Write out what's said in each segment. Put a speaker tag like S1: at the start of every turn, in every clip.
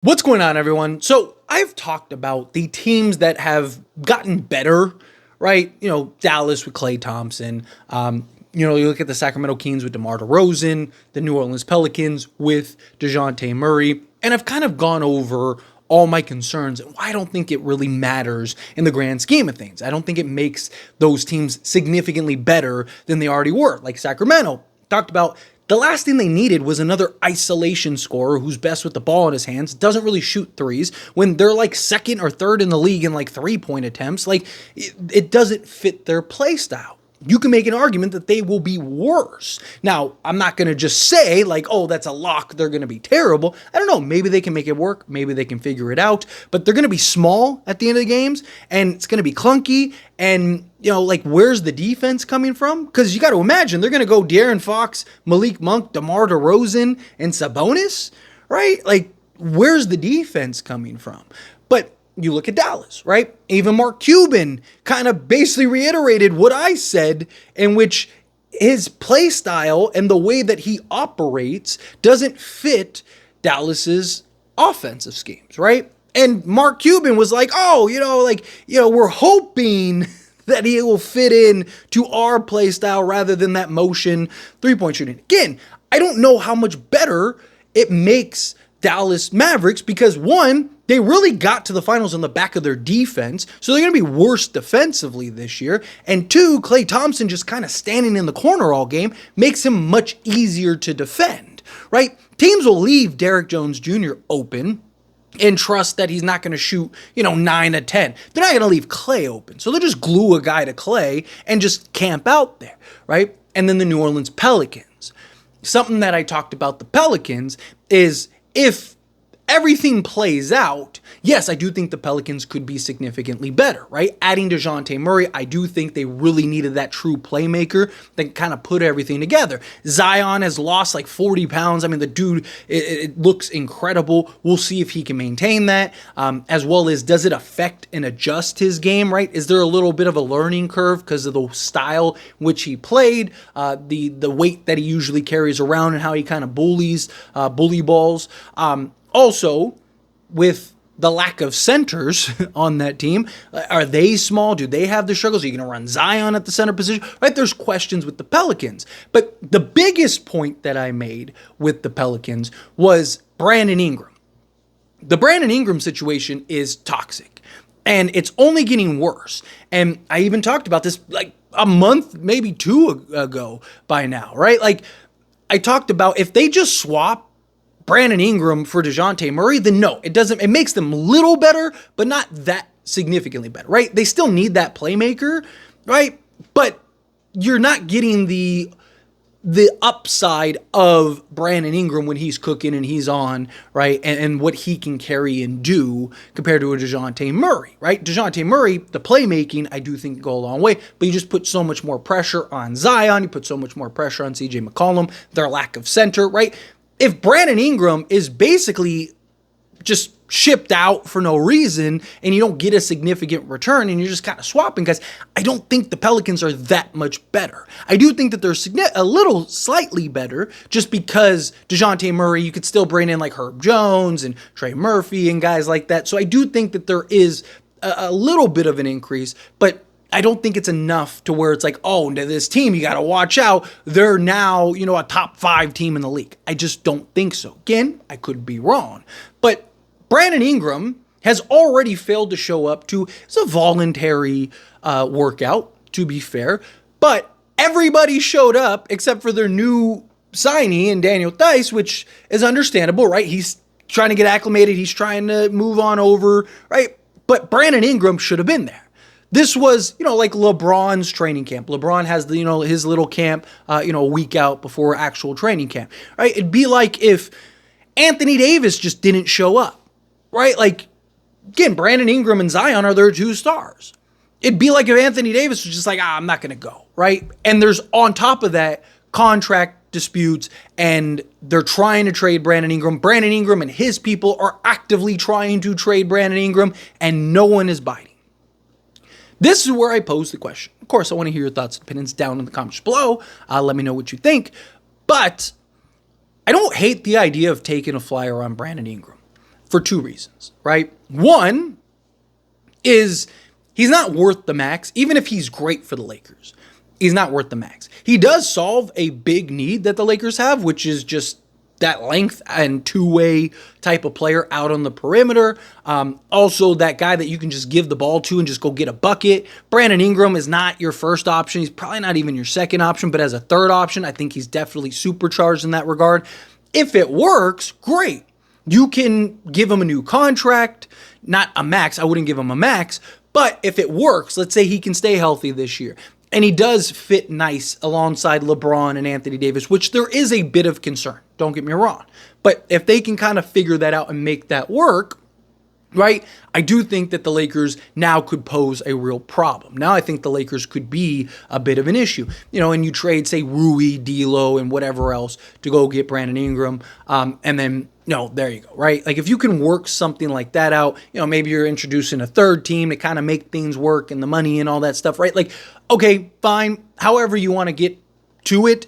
S1: What's going on, everyone? So I've talked about the teams that have gotten better, right? Dallas with Klay Thompson. You look at the Sacramento Kings with DeMar DeRozan, the New Orleans Pelicans with DeJounte Murray, and I've kind of gone over all my concerns and why I don't think it really matters in the grand scheme of things. I don't think it makes those teams significantly better than they already were. Like Sacramento, talked about the last thing they needed was another isolation scorer who's best with the ball in his hands, doesn't really shoot threes when they're like second or third in the league in like 3-point attempts. Like it doesn't fit their play style. You can make an argument that they will be worse. Now, I'm not going to just say like, oh, that's a lock, they're going to be terrible. I don't know. Maybe they can make it work. Maybe they can figure it out. But they're going to be small at the end of the games, and it's going to be clunky. And, where's the defense coming from? Because you got to imagine they're going to go De'Aaron Fox, Malik Monk, DeMar DeRozan, and Sabonis, right? Like, where's the defense coming from? But you look at Dallas, right? Even Mark Cuban kind of basically reiterated what I said, in which his play style and the way that he operates doesn't fit Dallas's offensive schemes, right? And Mark Cuban was like, we're hoping that he will fit in to our play style rather than that motion 3-point shooting. Again, I don't know how much better it makes Dallas Mavericks because, one, they really got to the finals on the back of their defense, so they're going to be worse defensively this year. And two, Klay Thompson just kind of standing in the corner all game makes him much easier to defend, right? Teams will leave Derrick Jones Jr. open and trust that he's not going to shoot, 9 to 10. They're not going to leave Klay open. So they'll just glue a guy to Klay and just camp out there, right? And then the New Orleans Pelicans. Something that I talked about the Pelicans is if everything plays out, yes, I do think the Pelicans could be significantly better, right? Adding DeJounte Murray, I do think they really needed that true playmaker that kind of put everything together. Zion has lost like 40 pounds. I mean, the dude, it looks incredible. We'll see if he can maintain that, as well as does it affect and adjust his game, right? Is there a little bit of a learning curve because of the style which he played, the weight that he usually carries around and how he kind of bully balls. Also, with the lack of centers on that team, are they small? Do they have the struggles? Are you going to run Zion at the center position? Right? There's questions with the Pelicans. But the biggest point that I made with the Pelicans was Brandon Ingram. The Brandon Ingram situation is toxic, and it's only getting worse. And I even talked about this like a month, maybe two ago by now, right? Like I talked about if they just swap Brandon Ingram for DeJounte Murray, then no, it makes them a little better, but not that significantly better, right? They still need that playmaker, right? But you're not getting the upside of Brandon Ingram when he's cooking and he's on, right? And what he can carry and do compared to a DeJounte Murray, right? DeJounte Murray, the playmaking, I do think go a long way, but you just put so much more pressure on Zion, you put so much more pressure on CJ McCollum, their lack of center, right? If Brandon Ingram is basically just shipped out for no reason and you don't get a significant return and you're just kind of swapping guys, I don't think the Pelicans are that much better. I do think that they're a little slightly better just because DeJounte Murray, you could still bring in like Herb Jones and Trey Murphy and guys like that. So I do think that there is a little bit of an increase, but I don't think it's enough to where it's like, oh, this team, you got to watch out. They're now, a top 5 team in the league. I just don't think so. Again, I could be wrong. But Brandon Ingram has already failed to show up to, it's a voluntary workout, to be fair. But everybody showed up except for their new signee in Daniel Theis, which is understandable, right? He's trying to get acclimated. He's trying to move on over, right? But Brandon Ingram should have been there. This was, like LeBron's training camp. LeBron has the, his little camp, a week out before actual training camp, right? It'd be like if Anthony Davis just didn't show up, right? Like, again, Brandon Ingram and Zion are their 2 stars. It'd be like if Anthony Davis was just like, I'm not going to go, right? And there's on top of that contract disputes and they're trying to trade Brandon Ingram. Brandon Ingram and his people are actively trying to trade Brandon Ingram and no one is biting. This is where I pose the question. Of course, I want to hear your thoughts and opinions down in the comments below. Let me know what you think. But I don't hate the idea of taking a flyer on Brandon Ingram. for two reasons, right? One is he's not worth the max, even if he's great for the Lakers. He's not worth the max. He does solve a big need that the Lakers have, which is just that length and two-way type of player out on the perimeter. Also, that guy that you can just give the ball to and just go get a bucket. Brandon Ingram is not your first option. He's probably not even your second option, but as a third option, I think he's definitely supercharged in that regard. If it works, great. You can give him a new contract, not a max. I wouldn't give him a max, but if it works, let's say he can stay healthy this year, and he does fit nice alongside LeBron and Anthony Davis, which there is a bit of concern. Don't get me wrong. But if they can kind of figure that out and make that work, right, I do think that the Lakers now could pose a real problem. Now I think the Lakers could be a bit of an issue. And you trade, say, Rui, D'Lo, and whatever else to go get Brandon Ingram, and then, there you go, right? Like, if you can work something like that out, maybe you're introducing a third team to kind of make things work and the money and all that stuff, right? Like, okay, fine, however you want to get to it.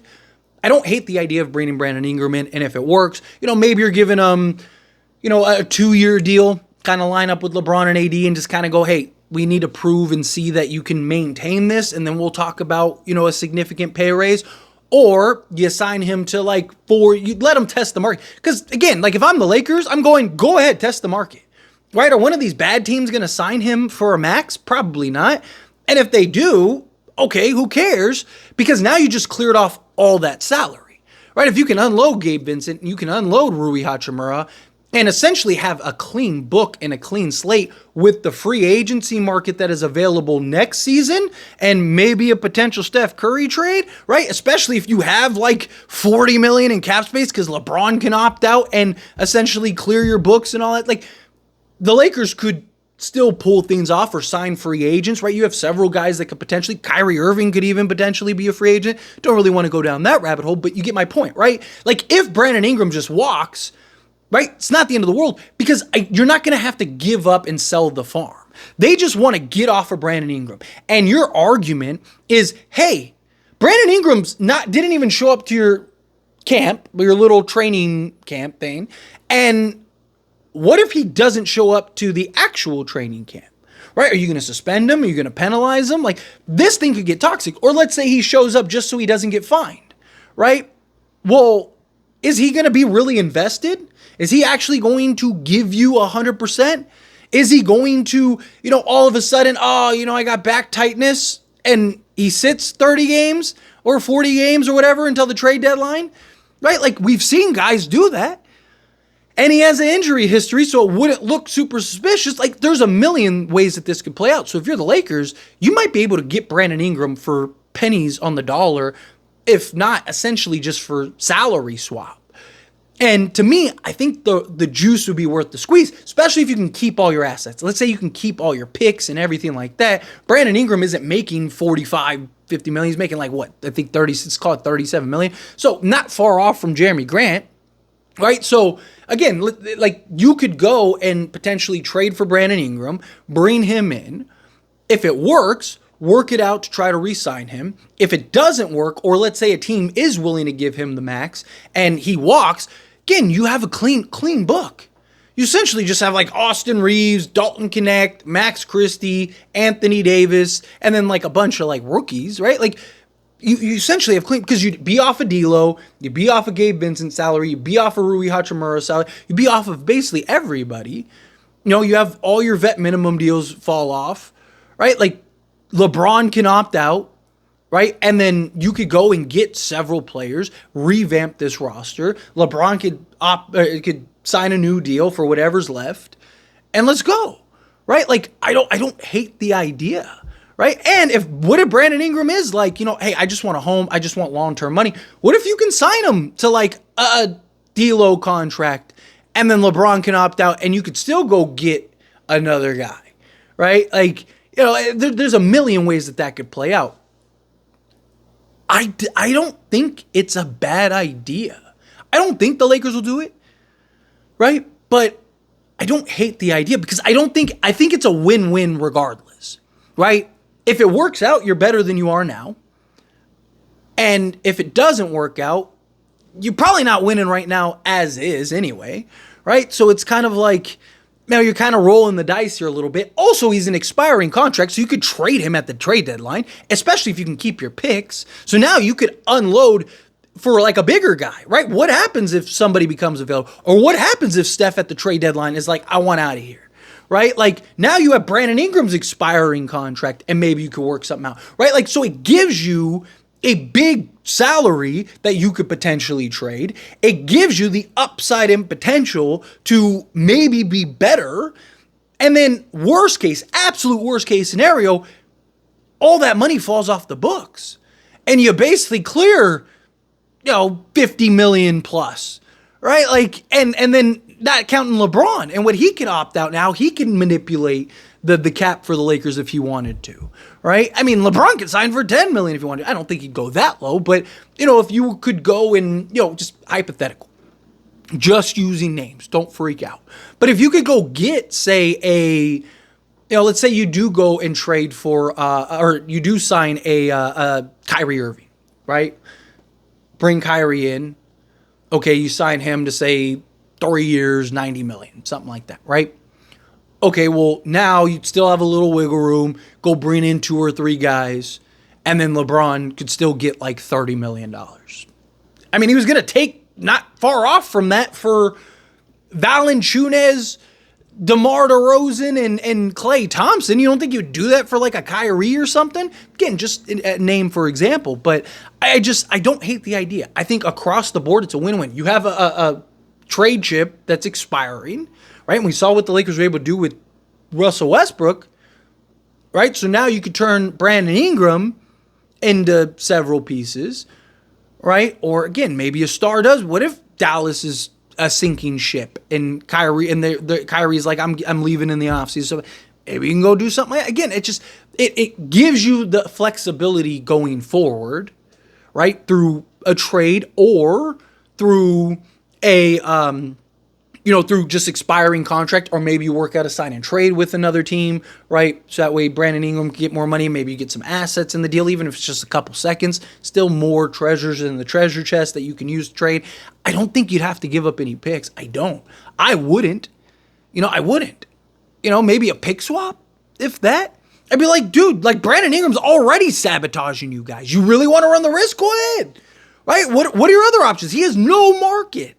S1: I don't hate the idea of bringing Brandon Ingram in, and if it works, maybe you're giving him, a 2-year deal, kind of line up with LeBron and AD and just kind of go, hey, we need to prove and see that you can maintain this, and then we'll talk about, a significant pay raise. Or you sign him to you let him test the market. Because again, if I'm the Lakers, I'm going, go ahead, test the market. Right? Are one of these bad teams going to sign him for a max? Probably not. And if they do, okay, who cares? Because now you just cleared off all that salary. Right? If you can unload Gabe Vincent, you can unload Rui Hachimura, and essentially have a clean book and a clean slate with the free agency market that is available next season and maybe a potential Steph Curry trade, right? Especially if you have $40 million in cap space because LeBron can opt out and essentially clear your books and all that. The Lakers could still pull things off or sign free agents, right? You have several guys that could potentially, Kyrie Irving could even potentially be a free agent. Don't really want to go down that rabbit hole, but you get my point, right? If Brandon Ingram just walks, right? It's not the end of the world because you're not going to have to give up and sell the farm. They just want to get off of Brandon Ingram. And your argument is, hey, Brandon Ingram's didn't even show up to your camp, your little training camp thing. And what if he doesn't show up to the actual training camp? Right? Are you going to suspend him? Are you going to penalize him? This thing could get toxic. Or let's say he shows up just so he doesn't get fined. Right? Well, is he going to be really invested? Is he actually going to give you 100%? Is he going to, all of a sudden, I got back tightness and he sits 30 games or 40 games or whatever until the trade deadline? Right? We've seen guys do that. And he has an injury history, so it wouldn't look super suspicious. There's a million ways that this could play out. So if you're the Lakers, you might be able to get Brandon Ingram for pennies on the dollar, if not essentially just for salary swap. And to me, I think the juice would be worth the squeeze, especially if you can keep all your assets. Let's say you can keep all your picks and everything like that. Brandon Ingram isn't making 45, 50 million. He's making I think 37 million. So not far off from Jeremy Grant, right? So again, you could go and potentially trade for Brandon Ingram, bring him in. If it works, work it out to try to re-sign him. If it doesn't work, or let's say a team is willing to give him the max and he walks, again, you have a clean book. You essentially just have Austin Reeves, Dalton Connect, Max Christie, Anthony Davis, and then a bunch of rookies, right? You essentially have clean, because you'd be off of D'Lo, you'd be off of Gabe Vincent's salary, you'd be off of Rui Hachimura's salary, you'd be off of basically everybody. You have all your vet minimum deals fall off, right? LeBron can opt out, right? And then you could go and get several players, revamp this roster. LeBron could sign a new deal for whatever's left, and let's go, right? I don't hate the idea, right? And what if Brandon Ingram is hey, I just want a home, I just want long-term money. What if you can sign him to a D'Lo contract, and then LeBron can opt out, and you could still go get another guy, right? There's a million ways that could play out. I don't think it's a bad idea. I don't think the Lakers will do it, right? But I don't hate the idea because I think it's a win-win regardless, right? If it works out, you're better than you are now. And if it doesn't work out, you're probably not winning right now as is anyway, right? So it's kind of like, now you're kind of rolling the dice here a little bit. Also, he's an expiring contract, so you could trade him at the trade deadline, especially if you can keep your picks. So now you could unload for like a bigger guy, right? What happens if somebody becomes available? Or what happens if Steph at the trade deadline is like, I want out of here, right? Like now you have Brandon Ingram's expiring contract and maybe you could work something out, right? Like, so it gives you a big salary that you could potentially trade. It gives you the upside and potential to maybe be better. And then worst case, absolute worst case scenario, all that money falls off the books and you basically clear, 50 million plus, right? Like, and then not counting LeBron and what he can opt out now, he can manipulate the cap for the Lakers if he wanted to, right? I mean, LeBron could sign for 10 million if he wanted to. I don't think he'd go that low, but if you could go and, just hypothetical, just using names, don't freak out. But if you could go get, say, let's say you do go and trade for, or you do sign a Kyrie Irving, right? Bring Kyrie in. Okay, you sign him to say 3 years, 90 million, something like that, right? Okay, well, now you still have a little wiggle room. Go bring in 2 or 3 guys, and then LeBron could still get like $30 million. I mean, he was going to take not far off from that for Valanciunas, DeMar DeRozan, and Klay Thompson. You don't think you'd do that for like a Kyrie or something? Again, just a name for example, but I don't hate the idea. I think across the board, it's a win-win. You have a trade chip that's expiring, right? And we saw what the Lakers were able to do with Russell Westbrook, right? So now you could turn Brandon Ingram into several pieces, right? Or again, maybe a star does. What if Dallas is a sinking ship and Kyrie and Kyrie's like, I'm leaving in the offseason, so maybe you can go do something like that. Again, it gives you the flexibility going forward, right? Through a trade or through a through just expiring contract, or maybe you work out a sign and trade with another team, right? So that way Brandon Ingram can get more money. Maybe you get some assets in the deal, even if it's just a couple seconds. Still more treasures in the treasure chest that you can use to trade. I don't think you'd have to give up any picks. I don't. I wouldn't. I wouldn't. Maybe a pick swap, if that. I'd be like, dude, like Brandon Ingram's already sabotaging you guys. You really want to run the risk? Go ahead. Right? What are your other options? He has no market.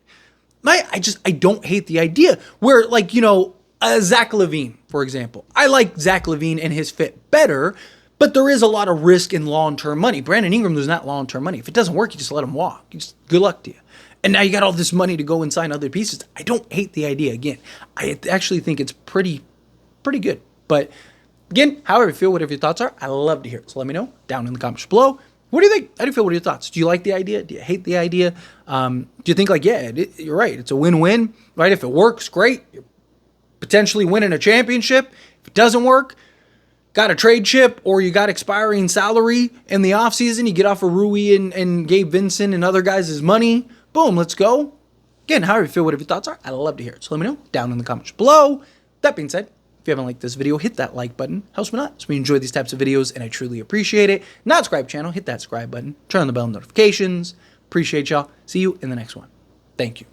S1: I don't hate the idea where, like, Zach LaVine, for example. I like Zach LaVine and his fit better, but there is a lot of risk in long-term money. Brandon Ingram is not long-term money. If it doesn't work, you just let him walk. Good luck to you. And now you got all this money to go and sign other pieces. I don't hate the idea. Again, I actually think it's pretty good. But again, however you feel, whatever your thoughts are, I love to hear it. So let me know down in the comments below. What do you think? How do you feel? What are your thoughts? Do you like the idea? Do you hate the idea? Do you think like, yeah, you're right. It's a win-win, right? If it works, great. You're potentially winning a championship. If it doesn't work, got a trade chip or you got expiring salary in the offseason. You get off of Rui and Gabe Vincent and other guys' money. Boom, let's go. Again, however you feel, whatever your thoughts are, I'd love to hear it. So let me know down in the comments below. That being said, if you haven't liked this video, hit that like button. Helps me out. So we enjoy these types of videos, and I truly appreciate it. Not subscribe channel, hit that subscribe button. Turn on the bell notifications. Appreciate y'all. See you in the next one. Thank you.